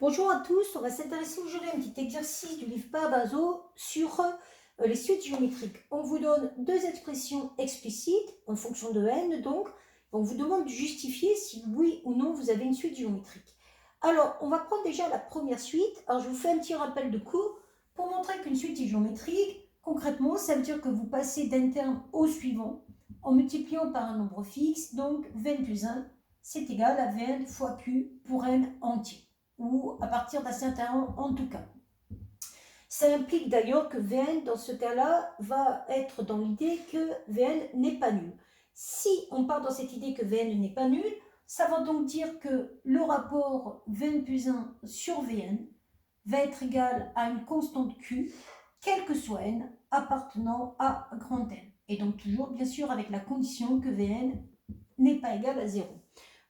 Bonjour à tous, on va s'intéresser aujourd'hui à un petit exercice du livre Babazo sur les suites géométriques. On vous donne deux expressions explicites en fonction de n, donc on vous demande de justifier si oui ou non vous avez une suite géométrique. Alors, on va prendre déjà la première suite. Alors, je vous fais un petit rappel de cours pour montrer qu'une suite est géométrique. Concrètement, ça veut dire que vous passez d'un terme au suivant en multipliant par un nombre fixe, donc Vn plus 1, c'est égal à Vn fois Q pour n entier, ou à partir d'un certain rang en tout cas. Ça implique d'ailleurs que Vn, dans ce cas-là, va être dans l'idée que Vn n'est pas nul. Si on part dans cette idée que Vn n'est pas nul, ça va donc dire que le rapport Vn plus 1 sur Vn va être égal à une constante Q, quel que soit n, appartenant à grand N. Et donc toujours, bien sûr, avec la condition que Vn n'est pas égal à 0.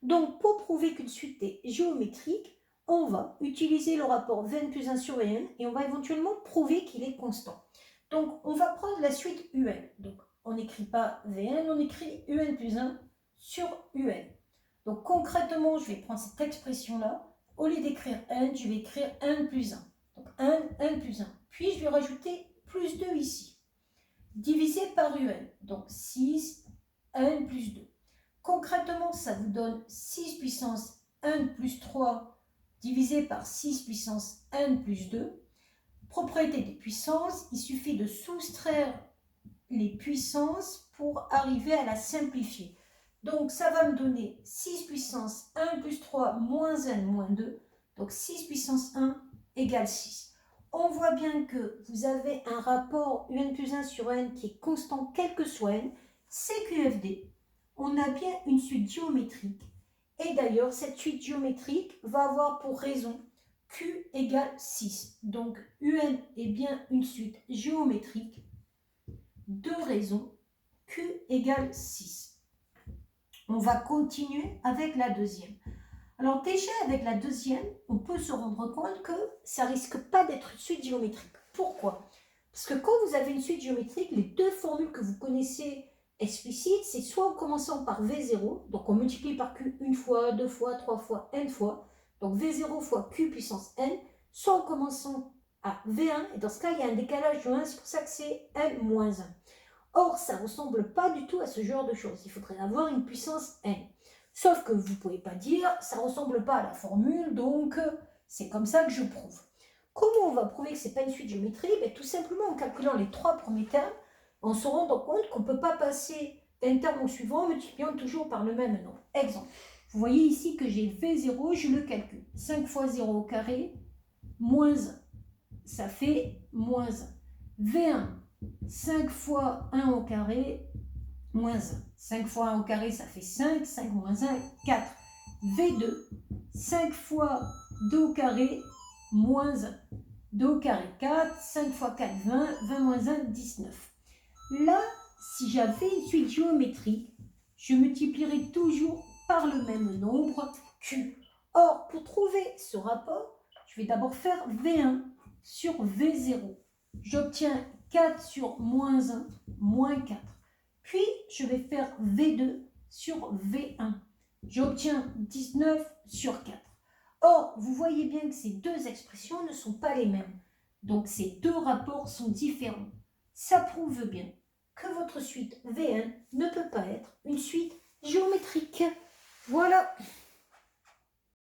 Donc, pour prouver qu'une suite est géométrique, on va utiliser le rapport Vn plus 1 sur Vn et on va éventuellement prouver qu'il est constant. Donc, on va prendre la suite Un. Donc, on n'écrit pas Vn, on écrit Un plus 1 sur Un. Donc, concrètement, je vais prendre cette expression-là. Au lieu d'écrire n, je vais écrire 1 plus 1. Donc, 1 plus 1. Puis, je vais rajouter plus 2 ici. Divisé par Un. Donc, 6, 1 plus 2. Concrètement, ça vous donne 6 puissance 1 plus 3 divisé par 6 puissance 1 plus 2. Propriété des puissances, il suffit de soustraire les puissances pour arriver à la simplifier. Donc, ça va me donner 6 puissance 1 plus 3 moins n moins 2. Donc, 6 puissance 1 égale 6. On voit bien que vous avez un rapport Un plus 1 sur n qui est constant quel que soit n. C'est QFD. On a bien une suite géométrique. Et d'ailleurs, cette suite géométrique va avoir pour raison Q égale 6. Donc, UN est bien une suite géométrique de raison Q égale 6. On va continuer avec la deuxième. Alors déjà, avec la deuxième, on peut se rendre compte que ça risque pas d'être une suite géométrique. Pourquoi? Parce que quand vous avez une suite géométrique, les deux formules que vous connaissez explicite, c'est soit en commençant par V0, donc on multiplie par Q une fois, deux fois, trois fois, n fois, donc V0 fois Q puissance n, soit en commençant à V1, et dans ce cas, il y a un décalage de 1, c'est pour ça que c'est n moins 1. Or, ça ne ressemble pas du tout à ce genre de choses, il faudrait avoir une puissance n. Sauf que vous ne pouvez pas dire, ça ne ressemble pas à la formule, donc c'est comme ça que je prouve. Comment on va prouver que ce n'est pas une suite géométrique? Tout simplement en calculant les trois premiers termes, en se rendant compte qu'on ne peut pas passer d'un terme au suivant en multipliant toujours par le même nombre. Exemple, vous voyez ici que j'ai V0, je le calcule. 5 fois 0 au carré, moins 1. Ça fait moins 1. V1, 5 fois 1 au carré, moins 1. 5 fois 1 au carré, ça fait 5. 5 moins 1, 4. V2, 5 fois 2 au carré, moins 1. 2 au carré, 4. 5 fois 4, 20. 20 moins 1, 19. Là, si j'avais une suite géométrique, je multiplierais toujours par le même nombre Q. Or, pour trouver ce rapport, je vais d'abord faire V1 sur V0. J'obtiens 4 sur moins 1, moins 4. Puis, je vais faire V2 sur V1. J'obtiens 19 sur 4. Or, vous voyez bien que ces deux expressions ne sont pas les mêmes. Donc, ces deux rapports sont différents. Ça prouve bien que votre suite V1 ne peut pas être une suite géométrique. Voilà.